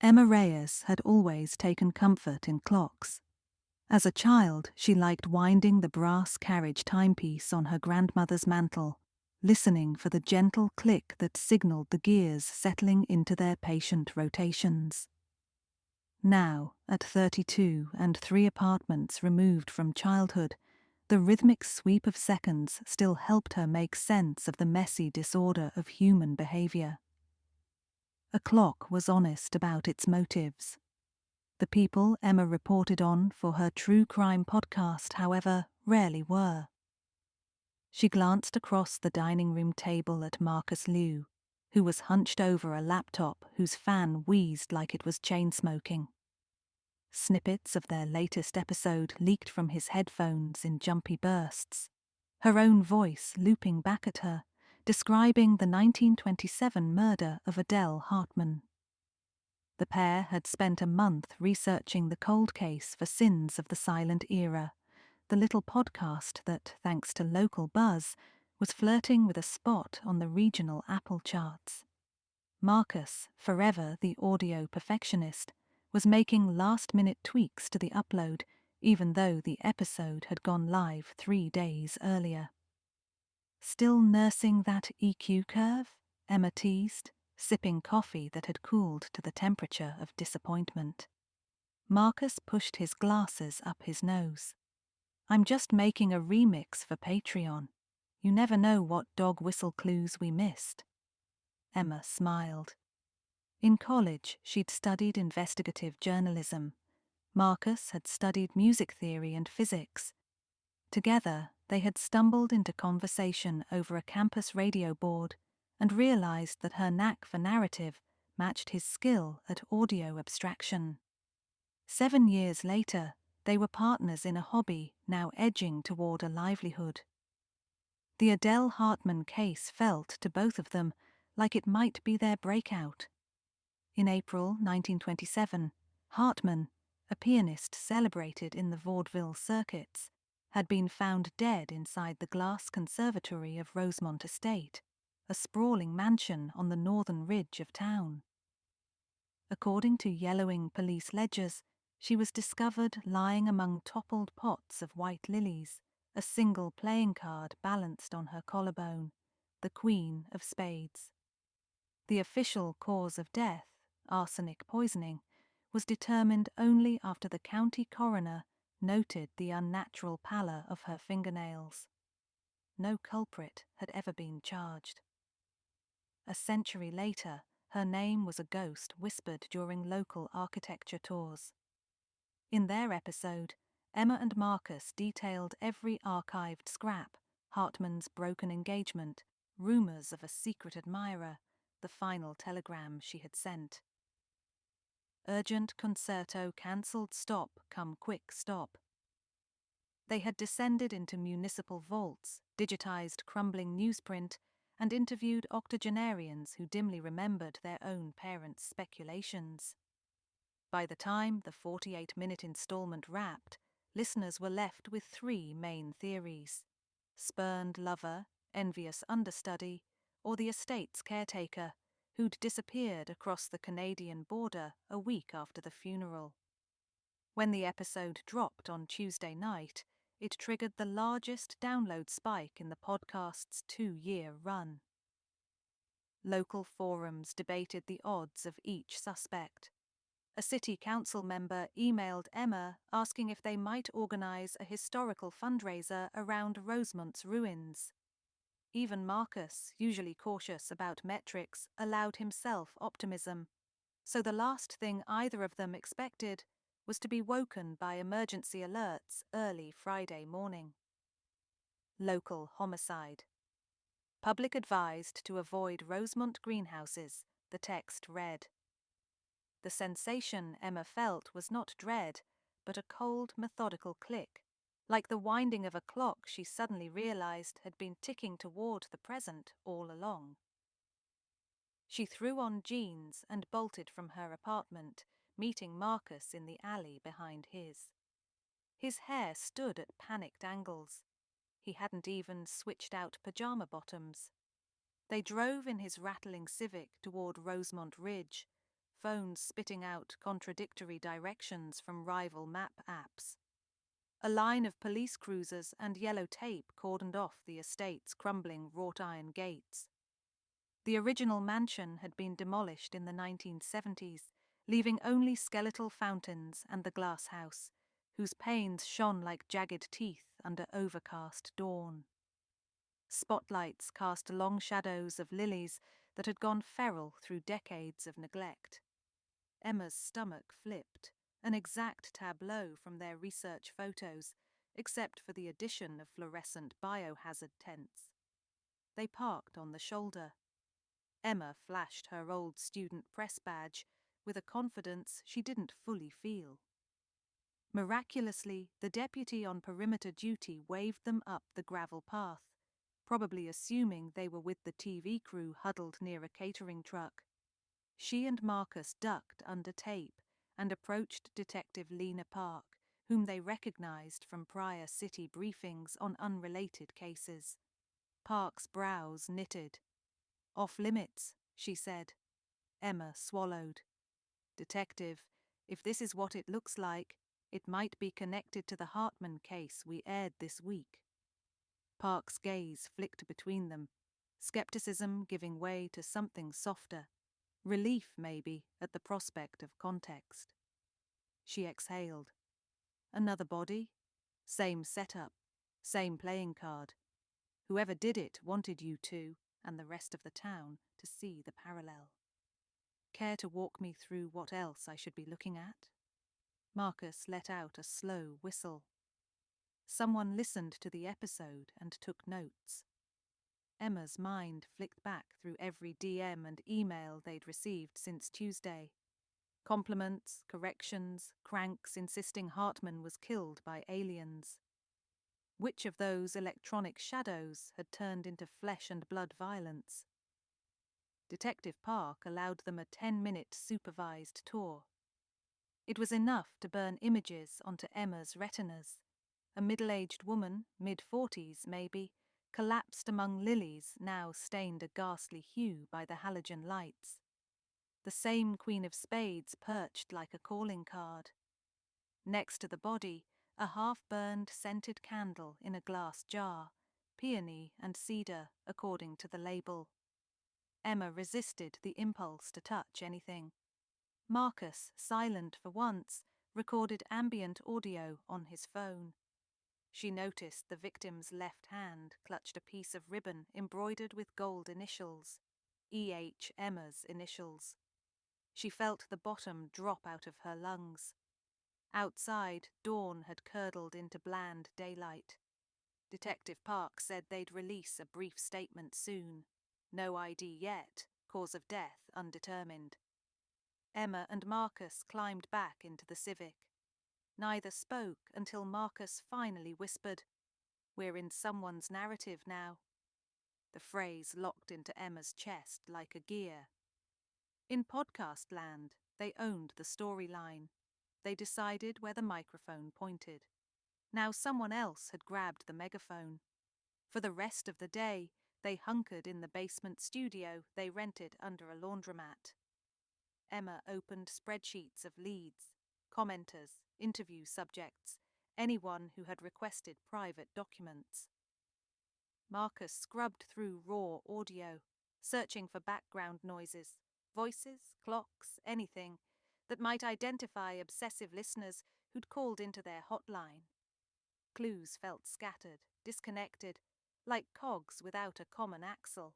Emma Reyes had always taken comfort in clocks. As a child, she liked winding the brass carriage timepiece on her grandmother's mantel, listening for the gentle click that signalled the gears settling into their patient rotations. Now, at 32 and 3 apartments removed from childhood, the rhythmic sweep of seconds still helped her make sense of the messy disorder of human behaviour. A clock was honest about its motives. The people Emma reported on for her true crime podcast, however, rarely were. She glanced across the dining room table at Marcus Liu, who was hunched over a laptop whose fan wheezed like it was chain-smoking. Snippets of their latest episode leaked from his headphones in jumpy bursts, her own voice looping back at her, describing the 1927 murder of Adele Hartman. The pair had spent a month researching the cold case for Sins of the Silent Era, the little podcast that, thanks to local buzz, was flirting with a spot on the regional Apple charts. Marcus, forever the audio perfectionist, was making last-minute tweaks to the upload, even though the episode had gone live 3 days earlier. Still nursing that EQ curve? Emma teased, sipping coffee that had cooled to the temperature of disappointment. Marcus pushed his glasses up his nose. I'm just making a remix for Patreon. You never know what dog whistle clues we missed. Emma smiled. In college, she'd studied investigative journalism. Marcus had studied music theory and physics. Together, they had stumbled into conversation over a campus radio board and realized that her knack for narrative matched his skill at audio abstraction. 7 years later, they were partners in a hobby now edging toward a livelihood. The Adele Hartman case felt to both of them like it might be their breakout. In April 1927, Hartman, a pianist celebrated in the vaudeville circuits, had been found dead inside the glass conservatory of Rosemont Estate, a sprawling mansion on the northern ridge of town. According to yellowing police ledgers, she was discovered lying among toppled pots of white lilies, a single playing card balanced on her collarbone, the Queen of Spades. The official cause of death, arsenic poisoning, was determined only after the county coroner noted the unnatural pallor of her fingernails. No culprit had ever been charged. A century later, her name was a ghost whispered during local architecture tours. In their episode, Emma and Marcus detailed every archived scrap, Hartman's broken engagement, rumours of a secret admirer, the final telegram she had sent. Urgent concerto cancelled stop come quick stop. They had descended into municipal vaults, digitized crumbling newsprint, and interviewed octogenarians who dimly remembered their own parents' speculations. By the time the 48-minute installment wrapped, listeners were left with 3 main theories: spurned lover, envious understudy, or the estate's caretaker, who'd disappeared across the Canadian border a week after the funeral. When the episode dropped on Tuesday night, it triggered the largest download spike in the podcast's 2-year run. Local forums debated the odds of each suspect. A city council member emailed Emma asking if they might organise a historical fundraiser around Rosemont's ruins. Even Marcus, usually cautious about metrics, allowed himself optimism, so the last thing either of them expected was to be woken by emergency alerts early Friday morning. Local homicide. Public advised to avoid Rosemont greenhouses, the text read. The sensation Emma felt was not dread, but a cold, methodical click, like the winding of a clock she suddenly realized had been ticking toward the present all along. She threw on jeans and bolted from her apartment, meeting Marcus in the alley behind his. His hair stood at panicked angles. He hadn't even switched out pajama bottoms. They drove in his rattling Civic toward Rosemont Ridge, phones spitting out contradictory directions from rival map apps. A line of police cruisers and yellow tape cordoned off the estate's crumbling wrought-iron gates. The original mansion had been demolished in the 1970s, leaving only skeletal fountains and the glass house, whose panes shone like jagged teeth under overcast dawn. Spotlights cast long shadows of lilies that had gone feral through decades of neglect. Emma's stomach flipped, an exact tableau from their research photos, except for the addition of fluorescent biohazard tents. They parked on the shoulder. Emma flashed her old student press badge with a confidence she didn't fully feel. Miraculously, the deputy on perimeter duty waved them up the gravel path, probably assuming they were with the TV crew huddled near a catering truck. She and Marcus ducked under tape and approached Detective Lena Park, whom they recognized from prior city briefings on unrelated cases. Park's brows knitted. "Off limits," she said. Emma swallowed. "Detective, if this is what it looks like, it might be connected to the Hartman case we aired this week." Park's gaze flicked between them, skepticism giving way to something softer, relief maybe at the prospect of context. She exhaled. "Another body? Same setup, same playing card. Whoever did it wanted you two, and the rest of the town, to see the parallel. Care to walk me through what else I should be looking at?" Marcus let out a slow whistle. Someone listened to the episode and took notes. Emma's mind flicked back through every DM and email they'd received since Tuesday. Compliments, corrections, cranks insisting Hartman was killed by aliens. Which of those electronic shadows had turned into flesh and blood violence? Detective Park allowed them a 10-minute supervised tour. It was enough to burn images onto Emma's retinas. A middle-aged woman, mid-40s maybe, collapsed among lilies now stained a ghastly hue by the halogen lights. The same Queen of Spades perched like a calling card. Next to the body, a half-burned scented candle in a glass jar, peony and cedar according to the label. Emma resisted the impulse to touch anything. Marcus, silent for once, recorded ambient audio on his phone. She noticed the victim's left hand clutched a piece of ribbon embroidered with gold initials, E.H. Emma's initials. She felt the bottom drop out of her lungs. Outside, dawn had curdled into bland daylight. Detective Park said they'd release a brief statement soon. No ID yet, cause of death undetermined. Emma and Marcus climbed back into the Civic. Neither spoke until Marcus finally whispered, "We're in someone's narrative now." The phrase locked into Emma's chest like a gear. In podcast land, they owned the storyline. They decided where the microphone pointed. Now someone else had grabbed the megaphone. For the rest of the day, they hunkered in the basement studio they rented under a laundromat. Emma opened spreadsheets of leads, commenters, interview subjects, anyone who had requested private documents. Marcus scrubbed through raw audio, searching for background noises, voices, clocks, anything that might identify obsessive listeners who'd called into their hotline. Clues felt scattered, disconnected, like cogs without a common axle.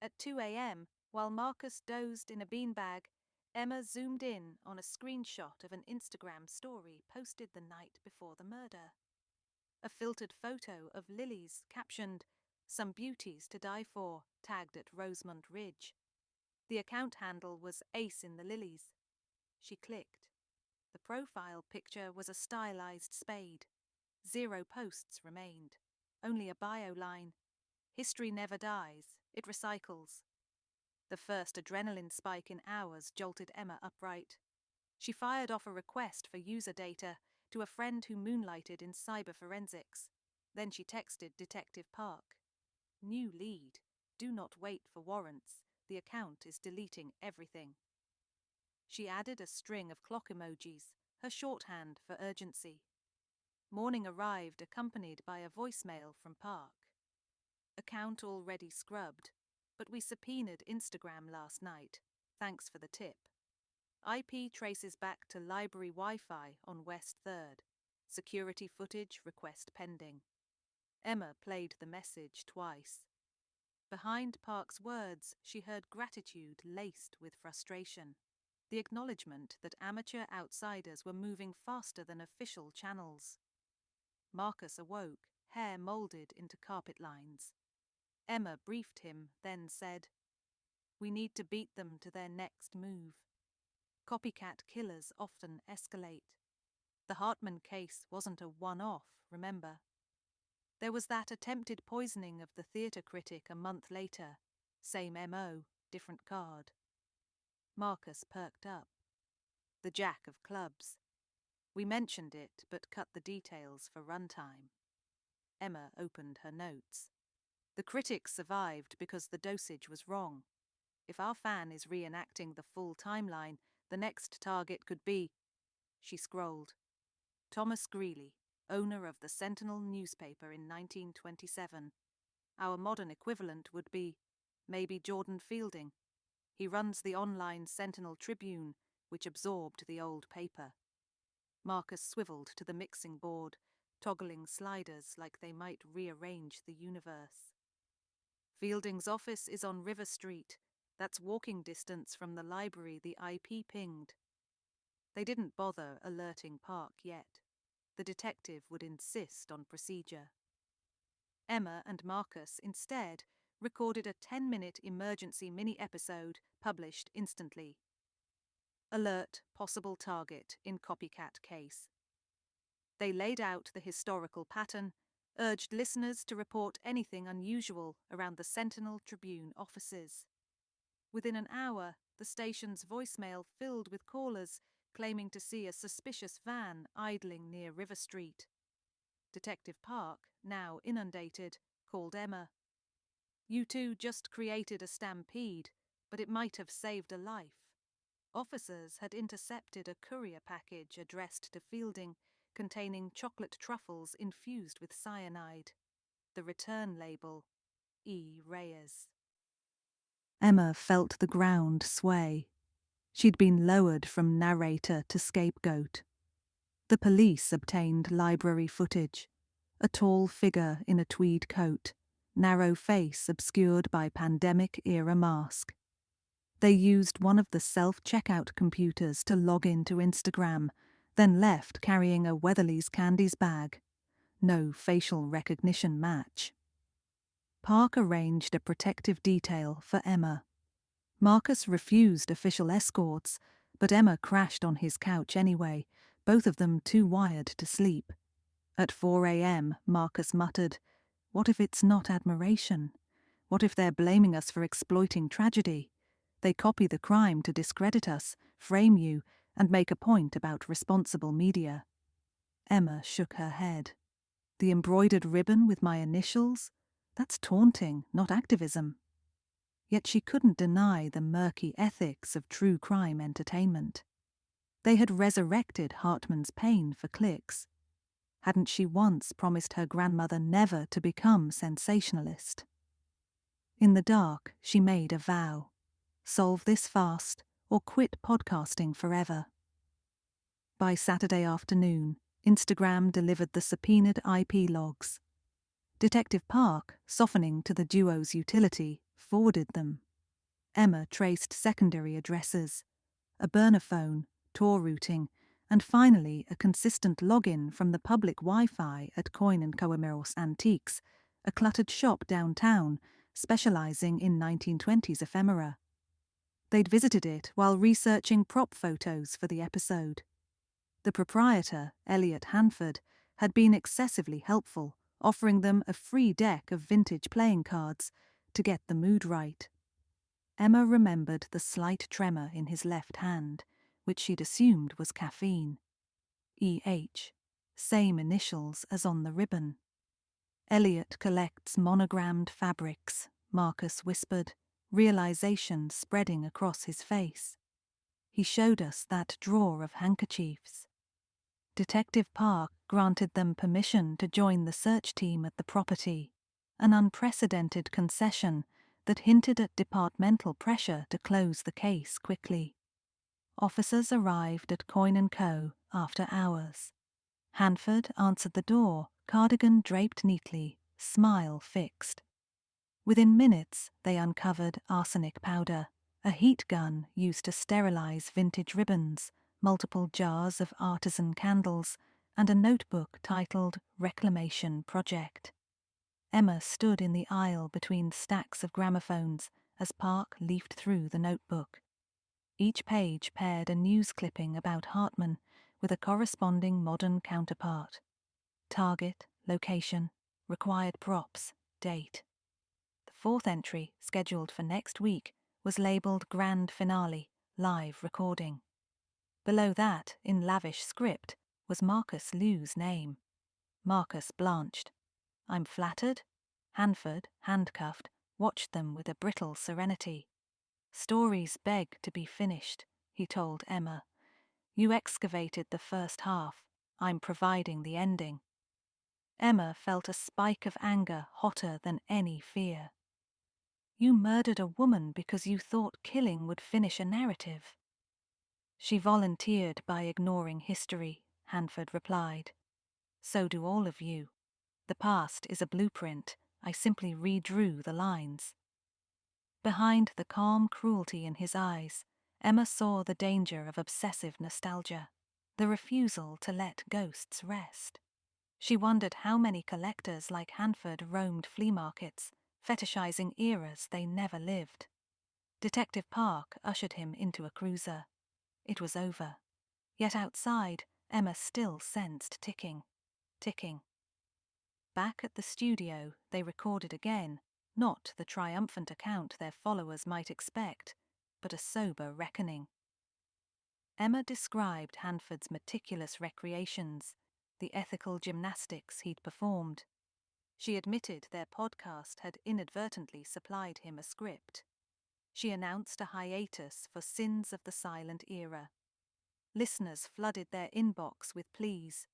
At 2 a.m., while Marcus dozed in a beanbag, Emma zoomed in on a screenshot of an Instagram story posted the night before the murder. A filtered photo of lilies captioned, "Some beauties to die for," tagged at Rosemont Ridge. The account handle was Ace in the Lilies. She clicked. The profile picture was a stylized spade. 0 posts remained. Only a bio line. "History never dies. It recycles." The first adrenaline spike in hours jolted Emma upright. She fired off a request for user data to a friend who moonlighted in cyber forensics. Then she texted Detective Park. "New lead. Do not wait for warrants. The account is deleting everything." She added a string of clock emojis, her shorthand for urgency. Morning arrived accompanied by a voicemail from Park. Account already scrubbed, but we subpoenaed Instagram last night. Thanks for the tip. IP traces back to library Wi-Fi on West 3rd. Security footage request pending. Emma played the message twice. Behind Park's words, she heard gratitude laced with frustration. The acknowledgement that amateur outsiders were moving faster than official channels. Marcus awoke, hair moulded into carpet lines. Emma briefed him, then said, "We need to beat them to their next move. Copycat killers often escalate. The Hartman case wasn't a one-off, remember? There was that attempted poisoning of the theatre critic a month later. Same MO, different card." Marcus perked up. The jack of clubs. We mentioned it, but cut the details for runtime. Emma opened her notes. The critic survived because the dosage was wrong. If our fan is reenacting the full timeline, the next target could be... She scrolled. Thomas Greeley, owner of the Sentinel newspaper in 1927. Our modern equivalent would be maybe Jordan Fielding. He runs the online Sentinel Tribune, which absorbed the old paper. Marcus swiveled to the mixing board, toggling sliders like they might rearrange the universe. Fielding's office is on River Street. That's walking distance from the library the IP pinged. They didn't bother alerting Park yet. The detective would insist on procedure. Emma and Marcus, instead, recorded a 10-minute emergency mini-episode published instantly. Alert, possible target in copycat case. They laid out the historical pattern, urged listeners to report anything unusual around the Sentinel Tribune offices. Within an hour, the station's voicemail filled with callers claiming to see a suspicious van idling near River Street. Detective Park, now inundated, called Emma. "You two just created a stampede, but it might have saved a life." Officers had intercepted a courier package addressed to Fielding containing chocolate truffles infused with cyanide. The return label, E. Reyes. Emma felt the ground sway. She'd been lowered from narrator to scapegoat. The police obtained library footage. A tall figure in a tweed coat, narrow face obscured by pandemic-era mask. They used one of the self-checkout computers to log into Instagram, then left carrying a Weatherly's Candies bag. No facial recognition match. Park arranged a protective detail for Emma. Marcus refused official escorts, but Emma crashed on his couch anyway, both of them too wired to sleep. At 4 a.m, Marcus muttered, "What if it's not admiration? What if they're blaming us for exploiting tragedy? They copy the crime to discredit us, frame you, and make a point about responsible media." Emma shook her head. "The embroidered ribbon with my initials? That's taunting, not activism." Yet she couldn't deny the murky ethics of true crime entertainment. They had resurrected Hartman's pain for clicks. Hadn't she once promised her grandmother never to become sensationalist? In the dark, she made a vow. Solve this fast, or quit podcasting forever. By Saturday afternoon, Instagram delivered the subpoenaed IP logs. Detective Park, softening to the duo's utility, forwarded them. Emma traced secondary addresses, a burner phone, Tor routing, and finally a consistent login from the public Wi-Fi at Coin & Coemeros Antiques, a cluttered shop downtown specializing in 1920s ephemera. They'd visited it while researching prop photos for the episode. The proprietor, Elliot Hanford, had been excessively helpful, offering them a free deck of vintage playing cards to get the mood right. Emma remembered the slight tremor in his left hand, which she'd assumed was caffeine. E.H., same initials as on the ribbon. "Elliot collects monogrammed fabrics," Marcus whispered, realization spreading across his face. He showed us that drawer of handkerchiefs. Detective Park granted them permission to join the search team at the property, an unprecedented concession that hinted at departmental pressure to close the case quickly. Officers arrived at Coyne & Co. after hours. Hanford answered the door, cardigan draped neatly, smile fixed. Within minutes, they uncovered arsenic powder, a heat gun used to sterilize vintage ribbons, multiple jars of artisan candles, and a notebook titled Reclamation Project. Emma stood in the aisle between stacks of gramophones as Park leafed through the notebook. Each page paired a news clipping about Hartman with a corresponding modern counterpart. Target, location, required props, date. The fourth entry, scheduled for next week, was labelled Grand Finale, Live Recording. Below that, in lavish script, was Marcus Liu's name. Marcus blanched. I'm flattered. Hanford, handcuffed, watched them with a brittle serenity. Stories beg to be finished, he told Emma. You excavated the first half. I'm providing the ending. Emma felt a spike of anger hotter than any fear. You murdered a woman because you thought killing would finish a narrative. She volunteered by ignoring history, Hanford replied. So do all of you. The past is a blueprint. I simply redrew the lines. Behind the calm cruelty in his eyes, Emma saw the danger of obsessive nostalgia, the refusal to let ghosts rest. She wondered how many collectors like Hanford roamed flea markets, fetishizing eras they never lived. Detective Park ushered him into a cruiser. It was over. Yet outside, Emma still sensed ticking. Back at the studio, they recorded again, not the triumphant account their followers might expect, but a sober reckoning. Emma described Hanford's meticulous recreations, the ethical gymnastics he'd performed. She admitted their podcast had inadvertently supplied him a script. She announced a hiatus for Sins of the Silent Era. Listeners flooded their inbox with pleas.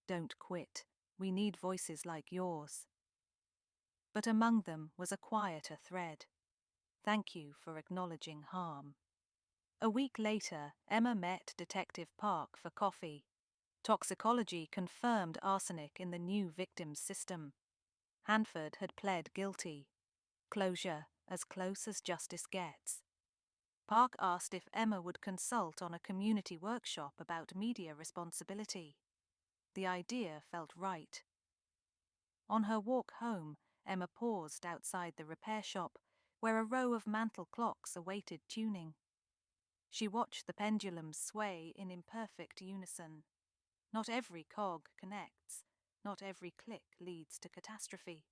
Don't quit. We need voices like yours. But among them was a quieter thread. Thank you for acknowledging harm. A week later, Emma met Detective Park for coffee. Toxicology confirmed arsenic in the new victim's system. Hanford had pled guilty. Closure, as close as justice gets. Park asked if Emma would consult on a community workshop about media responsibility. The idea felt right. On her walk home, Emma paused outside the repair shop, where a row of mantel clocks awaited tuning. She watched the pendulums sway in imperfect unison. Not every cog connects, not every click leads to catastrophe.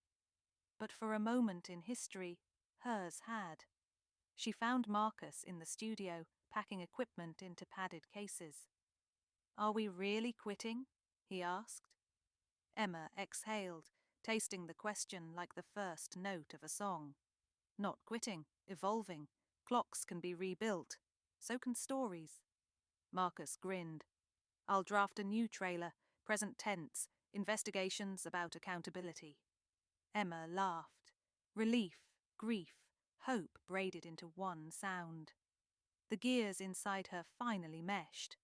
But for a moment in history, hers had. She found Marcus in the studio, packing equipment into padded cases. Are we really quitting? He asked. Emma exhaled, tasting the question like the first note of a song. Not quitting, evolving. Clocks can be rebuilt. So can stories. Marcus grinned. I'll draft a new trailer, present tense, investigations about accountability. Emma laughed. Relief, grief, hope braided into one sound. The gears inside her finally meshed.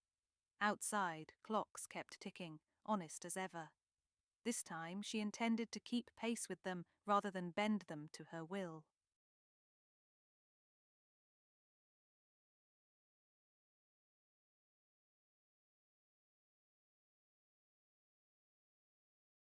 Outside, clocks kept ticking, honest as ever. This time she intended to keep pace with them rather than bend them to her will.